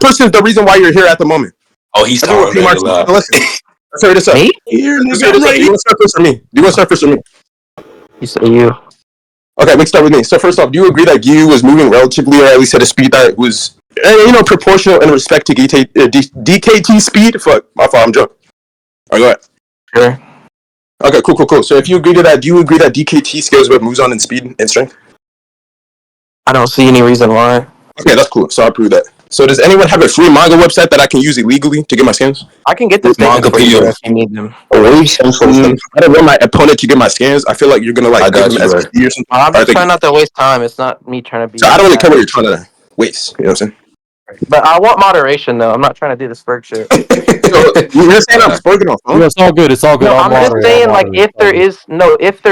person is the reason why you're here at the moment. Oh, he's talking about it. Listen, let's hurry this up. Me? Do you want to start first for me? Do you want to start first for me? You say you. Okay, let's start with me. So first off, do you agree that Giyu was moving relatively, or at least at a speed that was, proportional in respect to DKT speed? Fuck, my fault, I'm drunk. All right, go ahead. Sure. Okay, cool. So if you agree to that, do you agree that DKT scales what moves on in speed and strength? I don't see any reason why. Okay, that's cool. So I'll prove that. So does anyone have a free manga website that I can use illegally to get my skins? I can get this manga for you if you need them. I don't want my opponent to get my skins. I feel like you're gonna like give them SPD or something. I'm just trying not to waste time. It's not me trying to be. So I don't really care what you're trying to waste. You know what I'm saying? But I want moderation though. I'm not trying to do the spurg shit. You're saying I'm spurging off? Yeah, it's all good. It's all good. No, I'm just saying like if there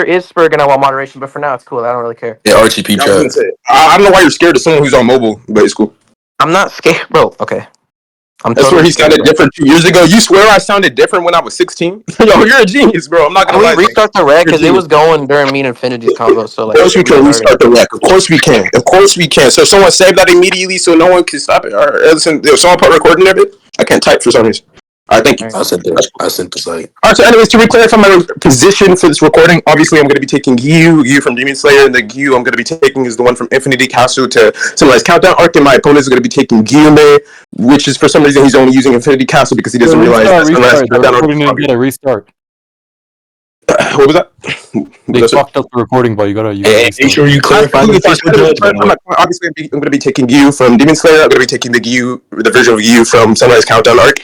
is spurg, and I want moderation. But for now, it's cool. I don't really care. Yeah, Archi P. I don't know why you're scared of someone who's on mobile, but it's cool. I'm not scared, bro. Okay. That's where he sounded different 2 years ago. You swear I sounded different when I was 16? Yo, you're a genius, bro. I'm not gonna lie. Restart the rec because it was going during me and Infinity's combo. So like, of course we can restart the rec. Of course we can. So someone save that immediately so no one can stop it. All right, listen, if someone put recording of it, I can't type for some reason. All right, thank you. I sent the site. All right, so anyways, to re-clarify my position for this recording, obviously I'm going to be taking Giyu from Demon Slayer, and the Giyu I'm going to be taking is the one from Infinity Castle to Sunrise Countdown Arc, and my opponent is going to be taking Gyomi, which is for some reason he's only using Infinity Castle because he doesn't realize that Sunrise Countdown Arc is get a restart. what was that? They fucked up the recording, but you gotta make sure you clarify the official judgment. Obviously, I'm going to be taking Giyu from Demon Slayer. I'm going to be taking the version of Giyu from Sunrise Countdown Arc.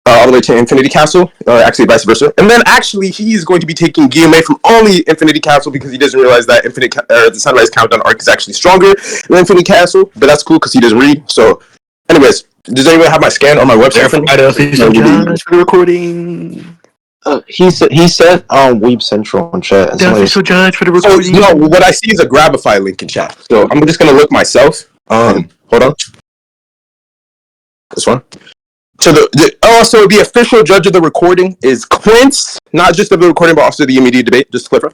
All the way to Infinity Castle, actually vice versa. And then actually he's going to be taking Gyomi from only Infinity Castle because he doesn't realize that the Sunrise Countdown arc is actually stronger than Infinity Castle, but that's cool because he doesn't read. So, anyways, does anyone have my scan on my website? For the recording. He said Weeb Central in chat. The official judge for the recording. No, what I see is a Grabify link in chat. So I'm just gonna look myself. Hold on. This one. So the official judge of the recording is Quince, not just of the recording, but also the immediate debate, just to clarify.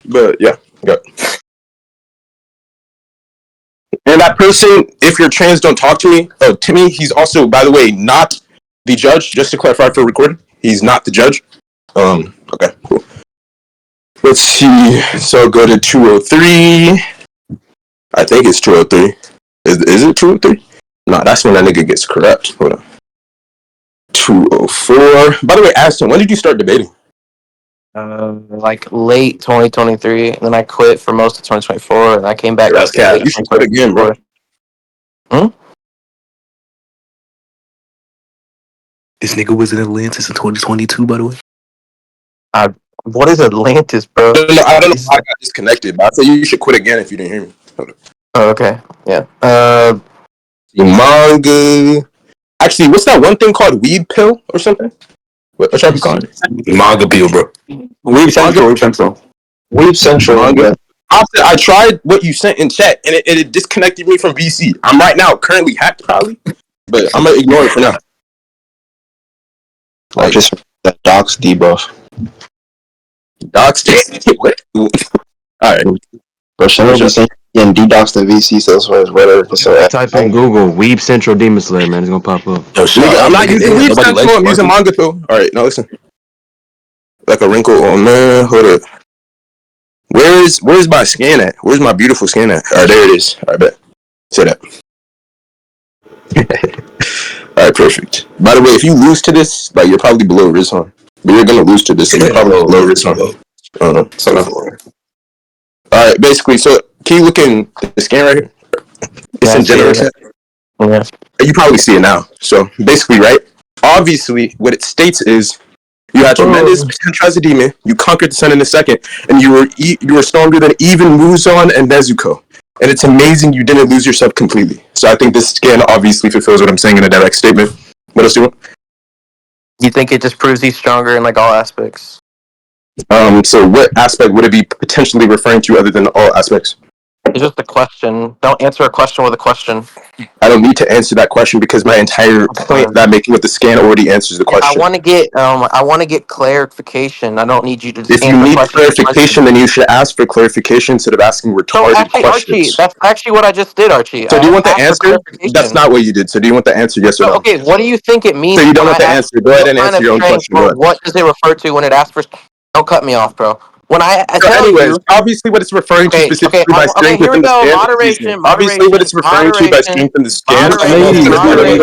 But yeah, got it. And that person, if you're trans, don't talk to me. Oh, Timmy, he's also, by the way, not the judge, just to clarify for recording. He's not the judge. Okay, cool. Let's see. So go to 203. I think it's 203. Is it 203? No, that's when that nigga gets corrupt. Hold on. 204. By the way, Azten, when did you start debating? Like late 2023, and then I quit for most of 2024, and I came back. You should quit again, bro. This nigga was in Atlantis in 2022, by the way. What is Atlantis, bro? No, I don't know how I got disconnected, but I said you should quit again if you didn't hear me. Oh, okay. Yeah. Manga. Actually, what's that one thing called? Weed pill or something? What should I be calling it? Manga pill, bro. Weeb Central. Manga. I tried what you sent in chat, and it disconnected me from VC. I'm right now currently hacked, probably, but I'm gonna ignore it for now. Like just that docs debuff. Docs? What? All right. But Chanel be saying DDoS the VC, so that's why it's whatever. So type in Google Weeb Central Demon Slayer, man. It's gonna pop up. Yo, I'm not using Weeb Central. I'm using Manga though. All right, now listen. Like a wrinkle. Oh man, hold up. Where's my scan at? Where's my beautiful scan at? All right, there it is. All right, bet. Say that. All right, perfect. By the way, if you lose to this, like you're probably below Rizhan. But you're gonna lose to this, and you're probably below Rizhan. I don't know. So all right, basically, so can you look in the scan right here? It's in general chat. Yeah. You probably see it now. So basically, right? Obviously, what it states is you had tremendous potential as a demon. You conquered the sun in a second, and you were stronger than even Muzan and Nezuko. And it's amazing you didn't lose yourself completely. So I think this scan obviously fulfills what I'm saying in a direct statement. What else do you want? You think it just proves he's stronger in like all aspects? So what aspect would it be potentially referring to other than all aspects? It's just a question. Don't answer a question with a question. I don't need to answer that question because my entire point that I'm making with the scan already answers the question. I want to get clarification. I don't need you to just If you answer need questions. clarification, then you should ask for clarification instead of asking retarded Archie, questions. that's actually what I just did, Archie. So do you want the asked for answer? clarification. That's not what you did. So do you want the answer? Yes or no? Okay, what do you think it means? So you don't when want the I ask answer. Go ahead and what answer kind your of own strength, question. Go or ahead. what does it refer to when it asks for? Don't cut me off, bro. When I So tell anyways, you, obviously what it's referring to specifically by strength here we within the go. scan. Moderation, Obviously what it's referring to by strength in the scan is referring to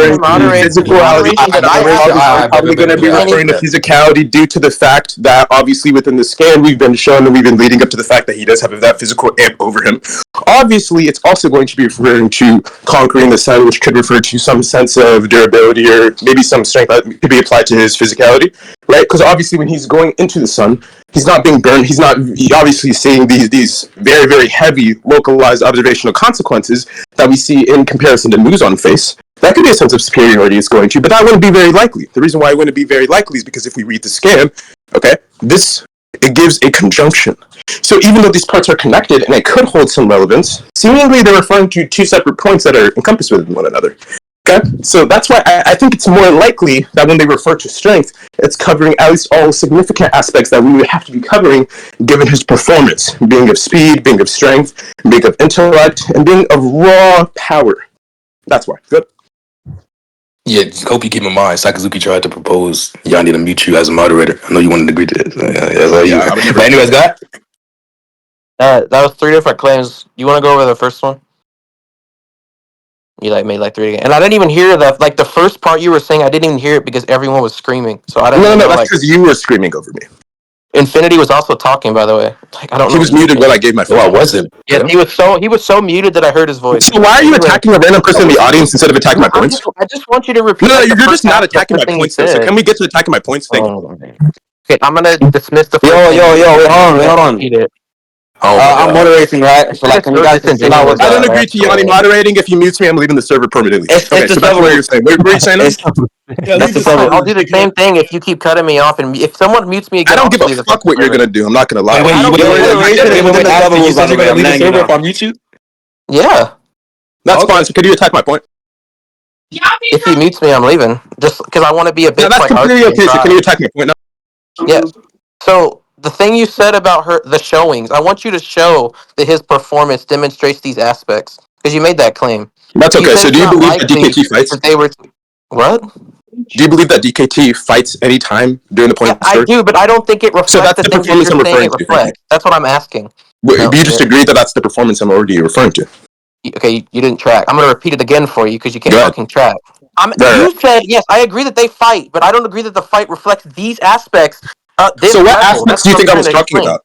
physicality. And I'm probably going to be referring to physicality due to the fact that obviously within the scan we've been shown and we've been leading up to the fact that he does have that physical amp over him. Obviously it's also going to be referring to conquering the sun, which could refer to some sense of durability or maybe some strength that could be applied to his physicality, right? Because obviously when he's going into the sun, he's not being burned. He's obviously seeing these very, very heavy localized observational consequences that we see in comparison to Muzan face. That could be a sense of superiority it's going to, but that wouldn't be very likely. The reason why it wouldn't be very likely is because if we read the scan, okay, it gives a conjunction. So even though these parts are connected and it could hold some relevance, seemingly they're referring to two separate points that are encompassed within one another. Okay? So that's why I think it's more likely that when they refer to strength, it's covering at least all significant aspects that we would have to be covering given his performance, being of speed, being of strength, being of intellect, and being of raw power. That's why. Good. Yeah, just hope you keep in mind, Sakazuki tried to propose Yanni to mute you as a moderator. I know you wanted to agree to this. That's all you. But anyways, guy. That was 3 different claims. You want to go over the first one? You made 3 again, and I didn't even hear the first part you were saying. I didn't even hear it because everyone was screaming. So I didn't. No, that's because you were screaming over me. Infinity was also talking, by the way. I don't know. He was muted when I gave my phone. Well, I wasn't. Yeah, he was so muted that I heard his voice. So why are you attacking a random person in the audience instead of attacking my points? I just want you to repeat. No, you're just not attacking my points. So can we get to attacking my points? Thank you. Okay, I'm gonna dismiss the. Yo, wait, hold on. I'm moderating, right? So can you guys chill out with I don't agree to Yanni moderating. If he mutes me, I'm leaving the server permanently. Okay, so that's what you're saying. What were you saying? I'll do the same thing if you keep cutting me off, and if someone mutes me again, I don't give a fuck what you're gonna do. I'm not gonna lie. Wait, you said you're gonna leave the server if I mute you? Yeah. That's fine. So could you attack my point? If he mutes me, I'm leaving. Just because I want to be a bit. Yeah, that's completely okay. So can you attack my point now? Yeah. So the thing you said about the showings, I want you to show that his performance demonstrates these aspects because you made that claim. That's okay. So do you believe that DKT fights? What? Do you believe that DKT fights any time during the point? I do, but I don't think it reflects. So that's the performance I'm referring to. That's what I'm asking. You just agreed that that's the performance I'm already referring to. Okay, you didn't track. I'm going to repeat it again for you because you can't fucking track. You said, yes, I agree that they fight, but I don't agree that the fight reflects these aspects. So what aspects do you think I was talking about?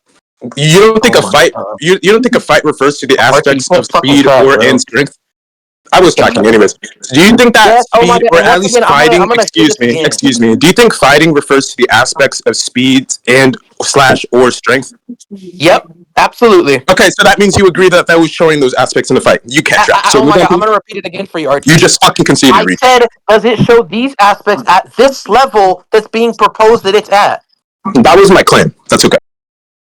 You don't think a fight? You don't think a fight refers to the aspects of speed and strength? I was tracking, anyways. Do you think that speed, or at least fighting? Excuse me. Do you think fighting refers to the aspects of speed and / or strength? Yep, absolutely. Okay, so that means you agree that was showing those aspects in the fight. You can't track. So I'm going to repeat it again for you, Archie. You just fucking conceded. I said, does it show these aspects at this level that's being proposed that it's at? That was my claim. That's okay.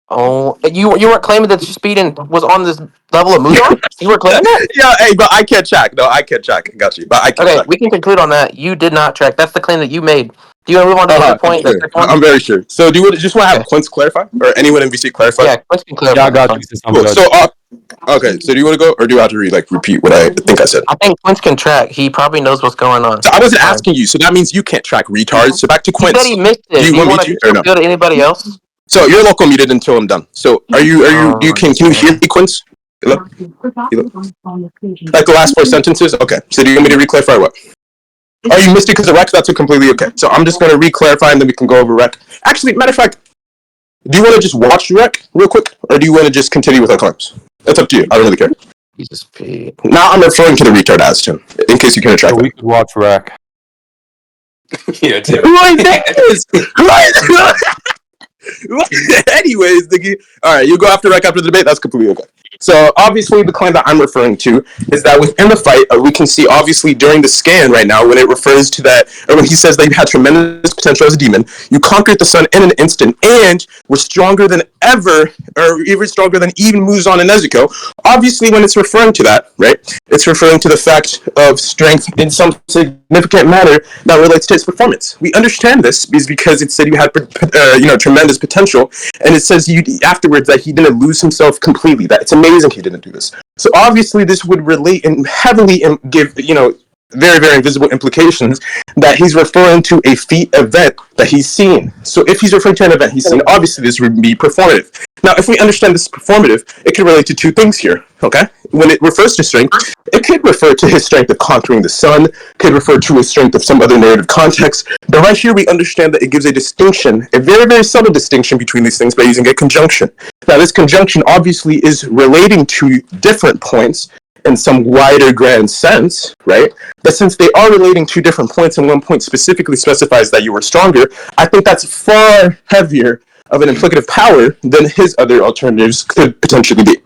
Oh, you weren't claiming that speed was on this level of Muzan? You were claiming that? Yeah, hey, but I can't track. No, I can't track. Got you. But I can't track. We can conclude on that. You did not track. That's the claim that you made. Do you want to move on to the point? Sure. I'm very sure. So do you just want to have Quince clarify? Or anyone in VC clarify? Yeah, Quince can clarify. Yeah, I got you. Cool. So, okay, so do you want to go, or do I have to repeat what I think I said? I think Quince can track. He probably knows what's going on. So I wasn't asking you, so that means you can't track retards. So back to Quince. He said he missed it. Do you want me to, or no? Go to anybody else? So you're local muted until I'm done. So can you hear me, Quince? Hello? Like the last 4 sentences? Okay. So do you want me to re-clarify what? Oh, you missed it because of rec? That's completely okay. So I'm just going to re-clarify and then we can go over rec. Actually, matter of fact, do you want to just watch rec real quick? Or do you want to just continue with our claims? That's up to you. I don't really care. Jesus P. Now I'm referring to the retard Azten, in case you can't track so we could watch rec. Yeah, Tim. Anyways, Diggy. Alright, you go after rec after the debate. That's completely okay. So obviously the claim that I'm referring to is that within the fight, we can see obviously during the scan right now when it refers to that, or when he says that you had tremendous potential as a demon, you conquered the sun in an instant and were stronger than ever, or even stronger than even Muzan and Nezuko. Obviously when it's referring to that, right, it's referring to the fact of strength in some significant manner that relates to his performance. We understand this because it said you had tremendous potential, and it says you afterwards that he didn't lose himself completely, that it's amazing he didn't do this. So obviously this would relate and heavily give, very, very invisible implications that he's referring to a feat event that he's seen. So if he's referring to an event he's seen, obviously this would be performative. Now, if we understand this is performative, it could relate to two things here, okay? When it refers to strength, it could refer to his strength of conquering the sun, could refer to his strength of some other narrative context, but right here we understand that it gives a distinction, a very, very subtle distinction between these things by using a conjunction. Now, this conjunction obviously is relating to different points in some wider grand sense, right? But since they are relating to different points and one point specifically specifies that you were stronger, I think that's far heavier of an implicative power than his other alternatives could potentially be.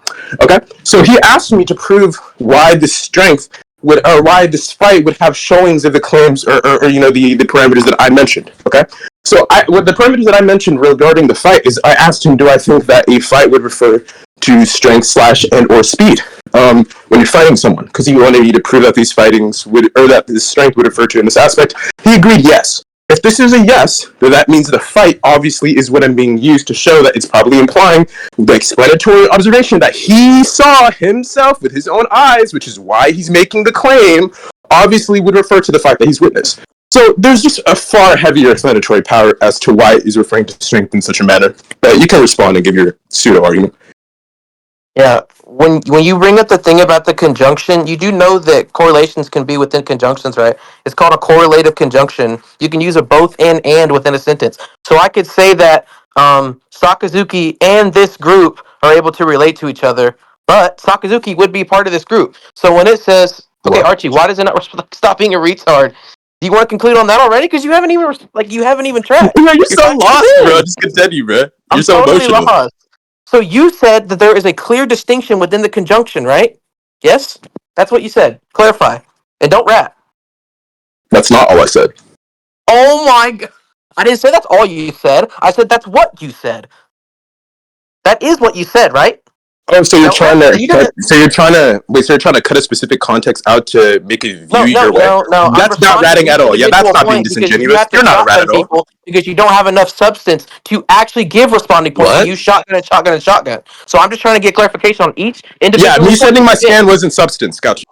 Okay? So he asked me to prove why this strength would, or why this fight would have showings of the claims or the parameters that I mentioned. Okay? So what the parameters that I mentioned regarding the fight is I asked him, do I think that a fight would refer to strength / and or speed when you're fighting someone? Because he wanted me to prove that these fightings would, or that this strength would refer to in this aspect. He agreed yes. If this is a yes, then that means the fight obviously is what I'm being used to show that it's probably implying the explanatory observation that he saw himself with his own eyes, which is why he's making the claim, obviously would refer to the fact that he's witnessed. So there's just a far heavier explanatory power as to why he's referring to strength in such a manner. But you can respond and give your pseudo argument. Yeah, when you bring up the thing about the conjunction, you do know that correlations can be within conjunctions, right? It's called a correlative conjunction. You can use a both and within a sentence. So I could say that Sakazuki and this group are able to relate to each other, but Sakazuki would be part of this group. So when it says, okay, Archie, why does it not stop being a retard? Do you want to conclude on that already? Because you haven't even tracked. Yeah, you're so lost, bro. Just continue, bro. You're so totally emotional. Lost. So you said that there is a clear distinction within the conjunction, right? Yes? That's what you said. Clarify. And don't rap. That's not all I said. Oh my god. I didn't say that's all you said. I said that's what you said. That is what you said, right? Oh, so you're trying to cut a specific context out to make it view your way. No. That's not ratting at all. Yeah, that's not being disingenuous. You're not a rat at all. Because you don't have enough substance to actually give responding points. You use shotgun. So I'm just trying to get clarification on each individual. Yeah, me sending my scan wasn't substance. Gotcha.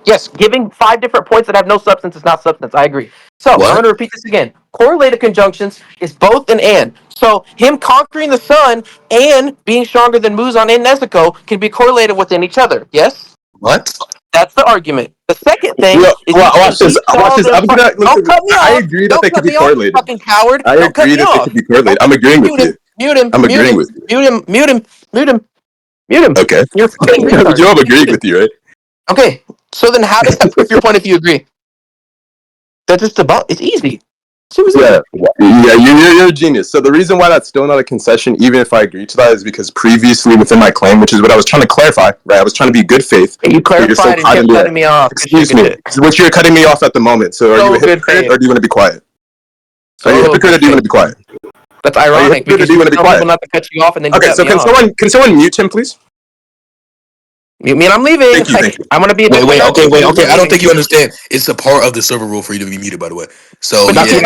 Yes, giving 5 different points that have no substance is not substance. I agree. So I'm going to repeat this again. Correlated conjunctions is both and. So him conquering the sun and being stronger than Muzan and Nezuko can be correlated within each other. Yes? What? That's the argument. The second thing is watch this. Don't cut me off. I agree that they could be correlated. Fucking coward. I agree that they could be correlated. I'm agreeing with you. Mute him. I'm agreeing with you. Mute him. Okay. You're fucking retard. You know I'm agreeing with you, right? Okay. So then how does that prove your point if you agree? That's just it's easy. Yeah, you're a genius. So the reason why that's still not a concession, even if I agree to that, is because previously within my claim, which is what I was trying to clarify, right? I was trying to be good faith. You clarified and kept cutting me off. Excuse me. Which you're cutting me off at the moment. So are you a hypocrite or do you want to be quiet? Are you a hypocrite or do you want to be quiet? That's ironic because you want to be quiet. Not to cut you off and then okay, so can someone mute him, please? You mean I'm leaving? Thank you. I'm gonna be. Wait. Okay. I don't think you understand. It's a part of the server rule for you to be muted, by the way. So but yeah, you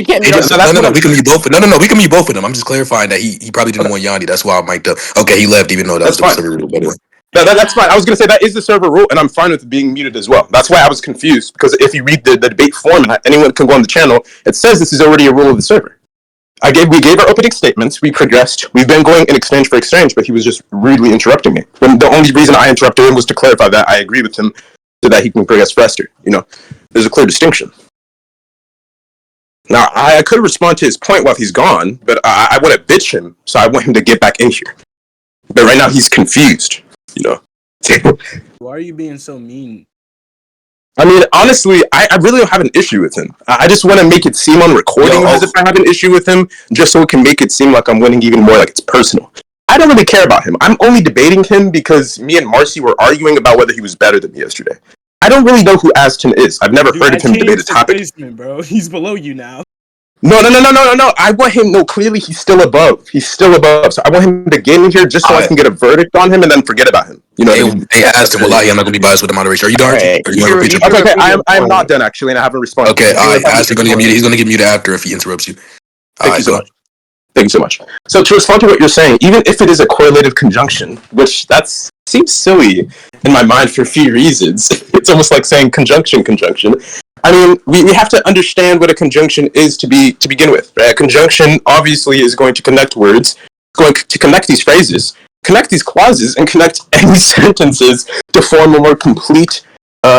can't mute us. No. We can mute both. No. We can mute both of them. I'm just clarifying that he probably didn't want Yanni. That's why I mic'd up. Okay, he left even though that was the server rule, by the way. That's fine. I was going to say that is the server rule, and I'm fine with being muted as well. That's why I was confused, because if you read the debate format, anyone can go on the channel. It says this is already a rule of the server. We gave our opening statements. We progressed. We've been going in exchange for exchange, but he was just rudely interrupting me. And the only reason I interrupted him was to clarify that I agree with him, so that he can progress faster. There's a clear distinction. Now, I could respond to his point while he's gone, but I want to bitch him, so I want him to get back in here. But right now, he's confused. Why are you being so mean? I mean, honestly, I really don't have an issue with him. I just want to make it seem on recording as if I have an issue with him, just so it can make it seem like I'm winning even more, like it's personal. I don't really care about him. I'm only debating him because me and Marcy were arguing about whether he was better than me yesterday. I don't really know who Azten is. I've never heard of him debate a topic. Bro. He's below you now. No. I want him. No, clearly he's still above. He's still above. So I want him to get in here just so I can get a verdict on him and then forget about him. You know what I mean? Hey, Azten, wallahi, I'm not going to be biased with the moderation. Are you done, Archie? Right. Okay. I'm not done, actually, and I haven't responded. Okay, Azten going to get muted. He's going to get muted after if he interrupts you. Thank you so much. Thank you so much. So to respond to what you're saying, even if it is a correlative conjunction, which seems silly in my mind for a few reasons, it's almost like saying conjunction. I mean, we have to understand what a conjunction is to begin with, right? A conjunction obviously is going to connect words, going to connect these phrases, connect these clauses, and connect any sentences to form a more complete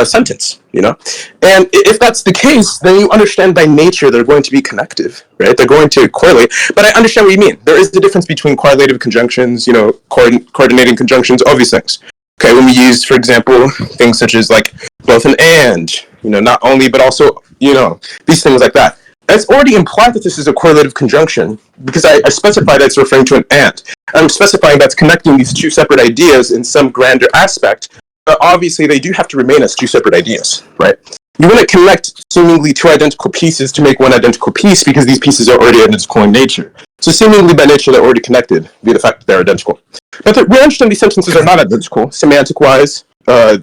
sentence, you know? And if that's the case, then you understand by nature they're going to be connective, right? They're going to correlate. But I understand what you mean. There is the difference between correlative conjunctions, you know, coordinating conjunctions, all these things. Okay, when we use, for example, things such as like both and, you know, not only, but also, you know, these things like that. It's already implied that this is a correlative conjunction because I specify that it's referring to an and. I'm specifying that's connecting these two separate ideas in some grander aspect. But obviously, they do have to remain as two separate ideas, right? You wouldn't connect seemingly two identical pieces to make one identical piece because these pieces are already identical in nature. So seemingly by nature, they're already connected via the fact that they're identical. But we understand these sentences are not identical, semantic-wise,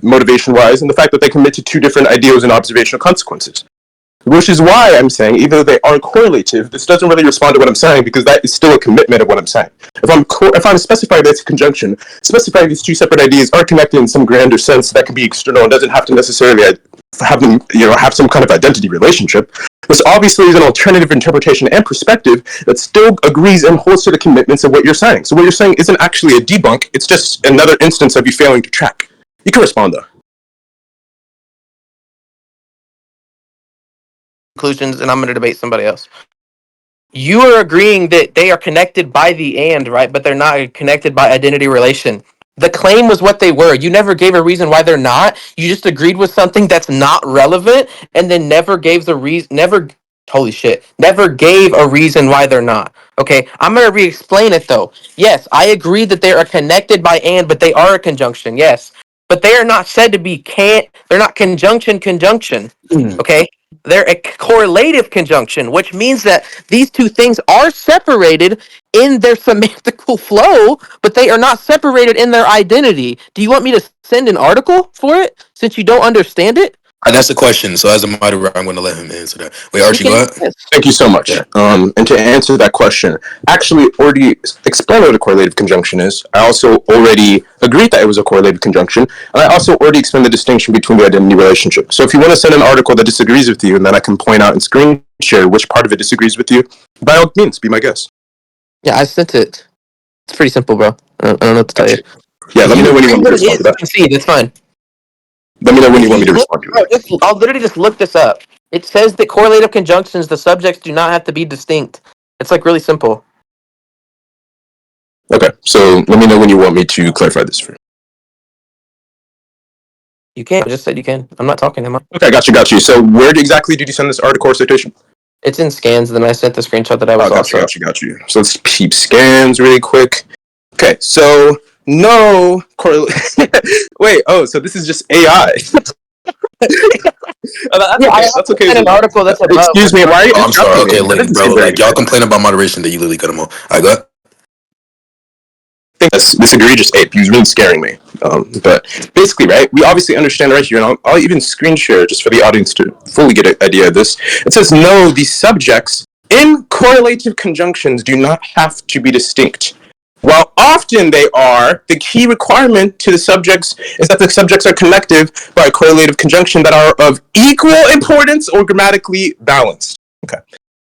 motivation-wise, and the fact that they commit to two different ideals and observational consequences. Which is why I'm saying, even though they are correlative, this doesn't really respond to what I'm saying because that is still a commitment of what I'm saying. If I'm specifying that it's a conjunction, specifying these two separate ideas are connected in some grander sense that can be external and doesn't have to necessarily have them, you know, have some kind of identity relationship. This obviously is an alternative interpretation and perspective that still agrees and holds to the commitments of what you're saying. So what you're saying isn't actually a debunk; it's just another instance of you failing to track. You can respond though. Conclusions, and I'm going to debate somebody else. You are agreeing that they are connected by the and, right? But they're not connected by identity relation. The claim was what they were. You never gave a reason why they're not. You just agreed with something that's not relevant, and then never gave the reason. Never gave a reason why they're not. Okay, I'm going to re-explain it though. Yes, I agree that they are connected by and, but they are a conjunction. Yes, but they are not said to be They're not conjunction. Okay. They're a correlative conjunction, which means that these two things are separated in their semantical flow, but they are not separated in their identity. Do you want me to send an article for it since you don't understand it? That's the question. So as a moderator, I'm going to let him answer that. Wait, Archie, go ahead. Thank you so much. Yeah. And to answer that question, actually already explained what a correlative conjunction is. I also already agreed that it was a correlative conjunction, and I also already explained the distinction between the identity relationship. So if you want to send an article that disagrees with you, and then I can point out and screen share which part of it disagrees with you, by all means, be my guest. Yeah, I sent it. It's pretty simple, bro. I don't know what to tell you. Yeah, let me know when you want me to respond to that. It's fine. Let me know when you want me to respond to that. I'll literally just look this up. It says that correlative conjunctions, the subjects do not have to be distinct. It's like really simple. Okay, so let me know when you want me to clarify this for you. You can. I just said you can. I'm not talking. Am I? Okay, got you. So where exactly did you send this article or citation? It's in scans, and then I sent the screenshot that I was got you. So let's peep scans really quick. Okay, so no correlation. Wait, so this is just AI. That's okay. An article that's above. Excuse me, why are you I'm sorry. Okay, look, bro. Like, y'all complain about moderation that you literally cut him off. I got. I think this egregious ape. He was really scaring me. But basically, right, we obviously understand right here, and I'll even screen share just for the audience to fully get an idea of this. It says, no, these subjects in correlative conjunctions do not have to be distinct. While often they are, the key requirement to the subjects is that the subjects are connective by a correlative conjunction that are of equal importance or grammatically balanced. Okay.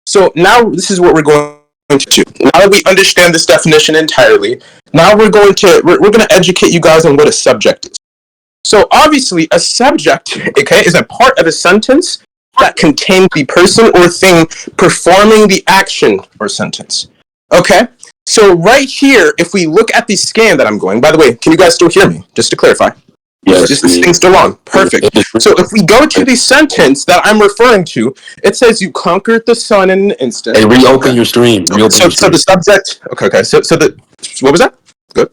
So now this is what we're going to do. Now that we understand this definition entirely, now we're going to educate you guys on what a subject is. So obviously a subject, okay, is a part of a sentence that contains the person or thing performing the action or sentence. Okay? So right here, if we look at the scan that I'm going, by the way, can you guys still hear me? Just to clarify. Yes. Just this thing's still on. Perfect. So if we go to the sentence that I'm referring to, it says you conquered the sun in an instant. Hey, reopen your stream. So the subject. Okay. So what was that? Good.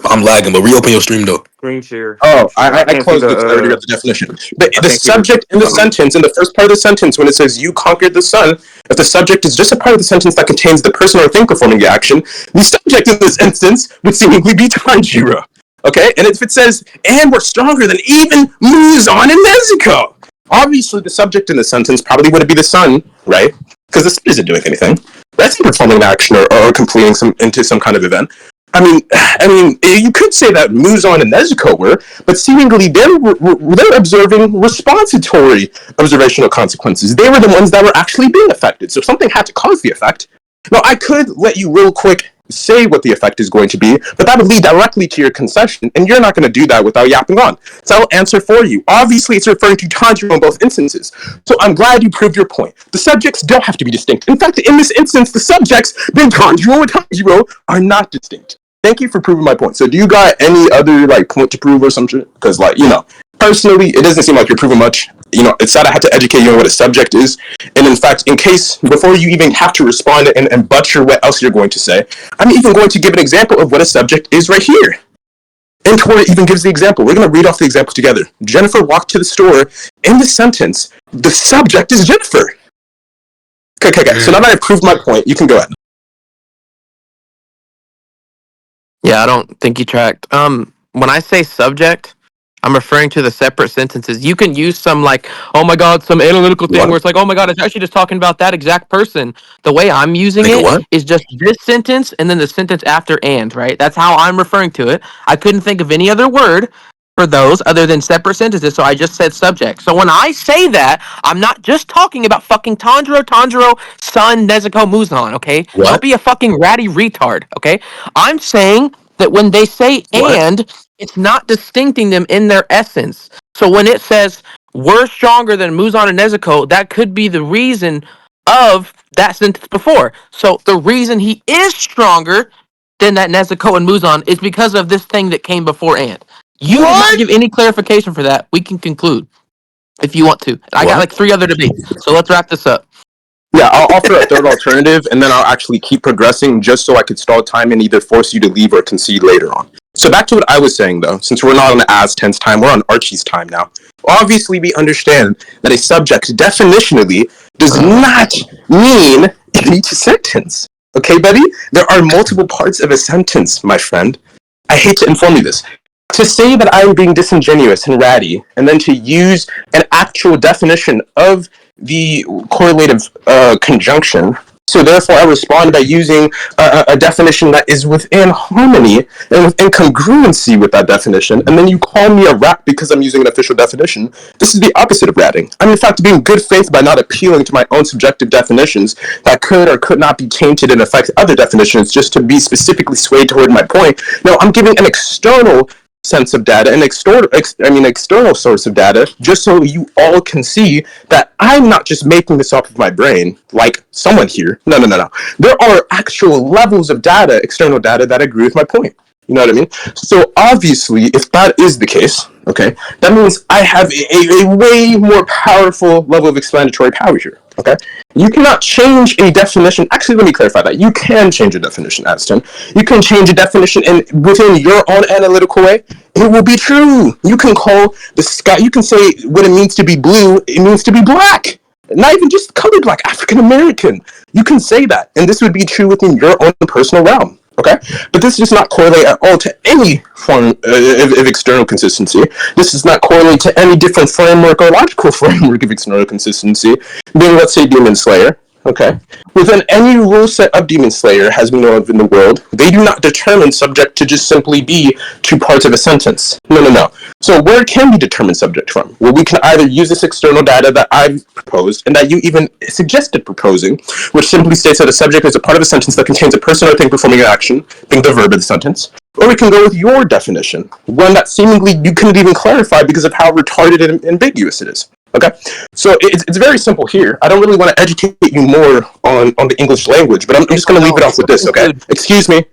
I'm lagging, but reopen your stream though. Screen share. Oh, I can't closed see the clarity of the definition. But the can't see the- subject in the sentence, in the first part of the sentence, when it says "you conquered the sun," if the subject is just a part of the sentence that contains the person or thing performing the action, the subject in this instance would seemingly be Tanjiro. Okay, and if it says "and we're stronger than even Muzan and Nezuko," obviously the subject in the sentence probably would be the sun, right? Because the sun isn't doing anything. That's performing an action or completing some kind of event. I mean, you could say that Muzan and Nezuko were, but seemingly they're observing responsitory observational consequences. They were the ones that were actually being affected, so something had to cause the effect. Now, I could let you real quick say what the effect is going to be, but that would lead directly to your concession, and you're not going to do that without yapping on. So I'll answer for you. Obviously, it's referring to Tanjiro in both instances, so I'm glad you proved your point. The subjects don't have to be distinct. In fact, in this instance, the subjects, being Tanjiro and Tanjiro, are not distinct. Thank you for proving my point. So do you got any other point to prove or some shit? Because personally, it doesn't seem like you're proving much. It's sad I had to educate you on what a subject is. And in fact, in case, before you even have to respond and butcher what else you're going to say, I'm even going to give an example of what a subject is right here. And Tora even gives the example. We're going to read off the example together. Jennifer walked to the store. In the sentence, the subject is Jennifer. Okay. So now that I've proved my point, you can go ahead. Yeah, I don't think you tracked. When I say subject, I'm referring to the separate sentences. You can use some oh my god, some analytical thing where it's oh my god, it's actually just talking about that exact person. The way I'm using it is just this sentence and then the sentence after and, right? That's how I'm referring to it. I couldn't think of any other word for those other than separate sentences, so I just said subject. So when I say that, I'm not just talking about fucking Tanjiro, Sun, Nezuko, Muzan, okay? What? Don't be a fucking ratty retard, okay? I'm saying that when they say and, it's not distincting them in their essence. So when it says we're stronger than Muzan and Nezuko, that could be the reason of that sentence before. So the reason he is stronger than that Nezuko and Muzan is because of this thing that came before and. You did not give any clarification for that. We can conclude if you want to. I got 3 other debates, so let's wrap this up. Yeah, I'll offer a third alternative, and then I'll actually keep progressing just so I could stall time and either force you to leave or concede later on. So back to what I was saying, though, since we're not on Azten's time, we're on Archie's time now. Obviously, we understand that a subject definitionally does not mean in each sentence. Okay, buddy? There are multiple parts of a sentence, my friend. I hate to inform you this. To say that I'm being disingenuous and ratty, and then to use an actual definition of the correlative conjunction, so therefore I respond by using a definition that is within harmony and within congruency with that definition, and then you call me a rat because I'm using an official definition. This is the opposite of ratting. I'm in fact being good faith by not appealing to my own subjective definitions that could or could not be tainted and affect other definitions just to be specifically swayed toward my point. No, I'm giving an external sense of data, an external source of data, just so you all can see that I'm not just making this off of my brain like someone here. No. There are actual levels of data, external data, that agree with my point. You know what I mean? So obviously, if that is the case, okay, that means I have a way more powerful level of explanatory power here, okay? You cannot change a definition. Actually, let me clarify that. You can change a definition, Azten. You can change a definition within your own analytical way. It will be true. You can call the sky, you can say when it means to be blue, it means to be black. Not even just color black, African American. You can say that, and this would be true within your own personal realm. Okay, but this does not correlate at all to any form of external consistency. This does not correlate to any different framework or logical framework of external consistency, being, let's say, Demon Slayer. Okay, within any rule set of Demon Slayer has been known in the world, they do not determine subject to just simply be 2 parts of a sentence. No. So where can we determine subject from? Well, we can either use this external data that I've proposed and that you even suggested proposing, which simply states that a subject is a part of a sentence that contains a person or thing performing an action, being the verb of the sentence. Or we can go with your definition, one that seemingly you couldn't even clarify because of how retarded and ambiguous it is. Okay, so it's very simple here. I don't really want to educate you more on the English language, but I'm just going to leave it off with this, okay? Excuse me?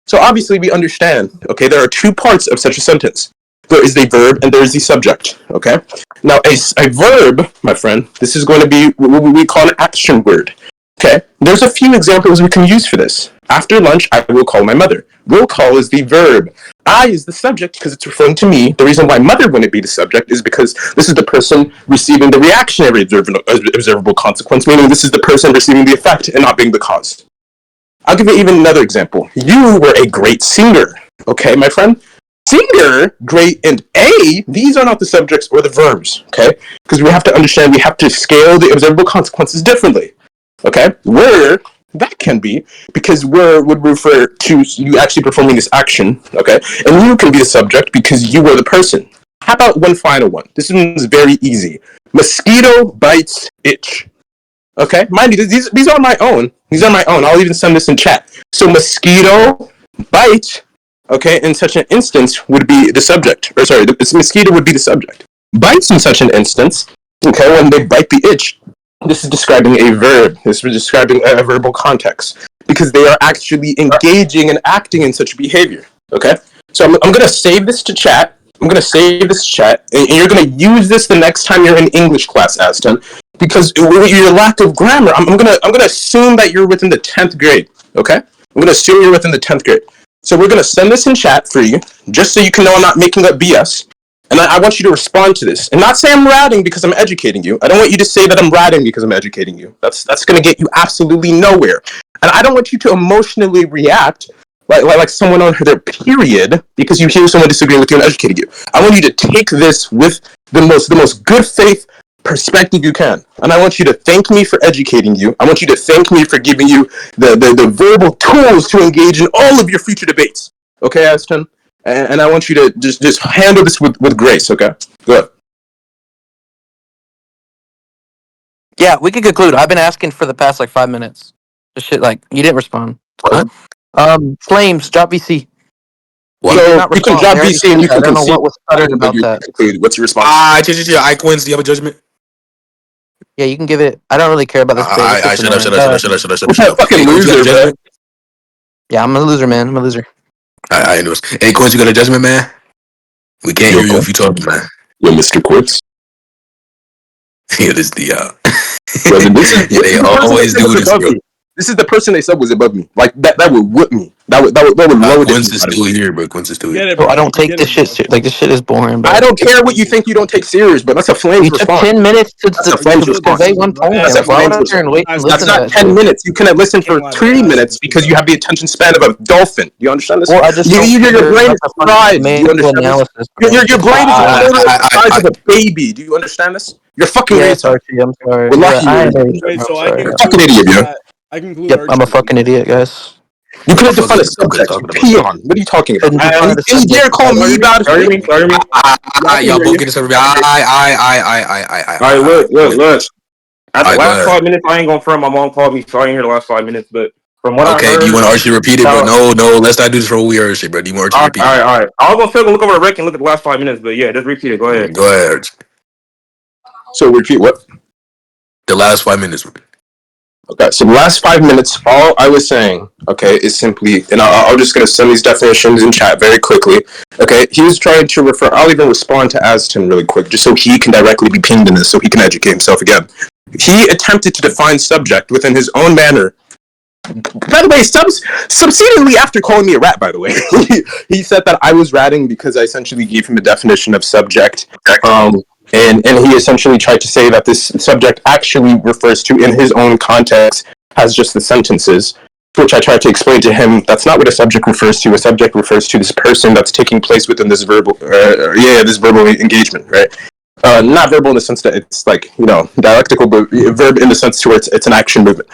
So obviously we understand, okay, there are 2 parts of such a sentence. There is the verb and there is the subject, okay? Now, a verb, my friend, this is going to be what we call an action word. Okay, there's a few examples we can use for this. After lunch, I will call my mother. Will call is the verb. I is the subject because it's referring to me. The reason why mother wouldn't be the subject is because this is the person receiving the reactionary observable consequence, meaning this is the person receiving the effect and not being the cause. I'll give you even another example. You were a great singer. Okay, my friend? Singer, great, and a, these are not the subjects or the verbs, okay? Because we have to understand, we have to scale the observable consequences differently. Okay, were, that can be, because were would refer to you actually performing this action, okay? And you can be the subject because you were the person. How about one final one? This one is very easy. Mosquito bites itch. Okay, mind you, these are my own. These are my own. I'll even send this in chat. So mosquito bite, okay, in such an instance would be the subject. Or sorry, this mosquito would be the subject. Bites in such an instance, okay, when they bite the itch, this is describing a verb. This is describing a verbal context because they are actually engaging and acting in such behavior. Okay, so I'm going to save this to chat. I'm going to save this chat, and you're going to use this the next time you're in English class, Azten, because with your lack of grammar, I'm going to assume that you're within the 10th grade. Okay, I'm going to assume you're within the 10th grade. So we're going to send this in chat for you, just so you can know I'm not making up BS. And I want you to respond to this. And not say I'm ratting because I'm educating you. I don't want you to say that I'm ratting because I'm educating you. That's going to get you absolutely nowhere. And I don't want you to emotionally react like someone on their period because you hear someone disagreeing with you and educating you. I want you to take this with the most good faith perspective you can. And I want you to thank me for educating you. I want you to thank me for giving you the verbal tools to engage in all of your future debates. Okay, Azten? And I want you to just handle this with grace, okay? Good. Yeah, we can conclude. I've been asking for the past like 5 minutes. Just shit, like you didn't respond. What? Flames, drop VC. What? So you can drop VC and you can I don't know concede. what was uttered about that. What's your response? Quince, do you have a judgment? Yeah, you can give it. I don't really care about this debate. I shut up. You're a fucking loser, bro. Yeah, I'm a loser, man. I'm a loser. I know. Hey, Quince, you got a judgment, man? We can't hear you if you talking, man. Yo, Mr. Quartz. Yeah, this the They always do this, bro. This is the person they said was above me. Like that would whip me. That would lower Quince is still here, bro. Quince is still here. Bro, I don't take this shit like this shit is boring, bro. I don't care what you think you don't take serious, but that's a flames response. You took 10 minutes to convey one point. That's a flames response. That's not 10 minutes. You cannot listen for 3 minutes because you have the attention span of a dolphin. Do you understand this? Well, I just your brain is fried. Do you understand this? Your brain is the size of a baby. Do you understand this? You're fucking retarded. I'm sorry. We're lucky You're a fucking idiot, bro. I conclude. Yep, I'm a fucking idiot, guys. You couldn't define a subject. Peon. What are you talking about? And you dare call me about it? Y'all both get this over. Alright, look. At the last 5 minutes, I ain't gonna front. My mom called me, so I ain't hear the last 5 minutes. But from what I heard, do you want Archie to repeat it, bro? No, let's not do this for what we heard, shit, bro. Do you want Archie to repeat it? Alright. I was gonna still look over the rec and look at the last 5 minutes, but yeah, just repeat it. Go ahead. Go ahead, Archie. So repeat what? The last 5 minutes. Okay, so the last 5 minutes, all I was saying, okay, is simply, and I'm just going to send these definitions in chat very quickly. Okay, he was trying to refer, I'll even respond to Azten really quick, just so he can directly be pinged in this, so he can educate himself again. He attempted to define subject within his own manner. By the way, subsequently after calling me a rat, by the way, he said that I was ratting because I essentially gave him a definition of subject. And he essentially tried to say that this subject actually refers to, in his own context, has just the sentences, which I tried to explain to him. That's not what a subject refers to. A subject refers to this person that's taking place within this verbal, this verbal engagement, right? Not verbal in the sense that it's like, dialectical, but verb in the sense to where it's an action movement.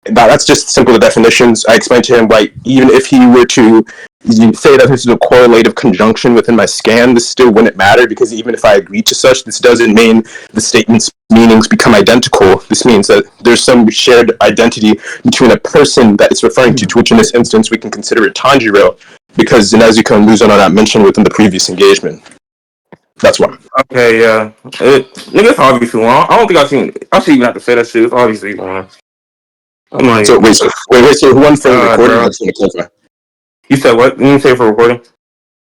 That's just simple the definitions. I explained to him, like, even if he were to say that this is a correlative conjunction within my scan, this still wouldn't matter, because even if I agree to such, this doesn't mean the statement's meanings become identical. This means that there's some shared identity between a person that it's referring to, which in this instance we can consider it Tanjiro, because Inezuka and Luzon are not mentioned within the previous engagement. That's why. Okay, yeah. Nigga's obviously one. I don't think I should even have to say that shit. It's obviously one. I'm like, so wait, so who won for the recording? I just want to clarify. You said what? You didn't say for recording?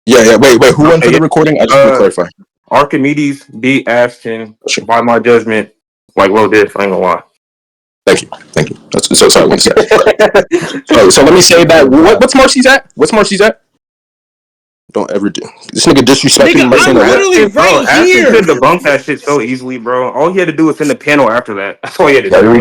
Yeah, wait, who won for the recording? I just want to clarify. Archimedes beat Azten by my judgment, like, well, this, I ain't gonna lie. Thank you. That's so I want to say. So let me say that. What's Marcy's at? Don't ever do. This nigga disrespecting Nigga, Marcy. I'm literally Bro, right Azten here. could debunk that shit so easily, bro. All he had to do was send the panel after that. That's all he had to do.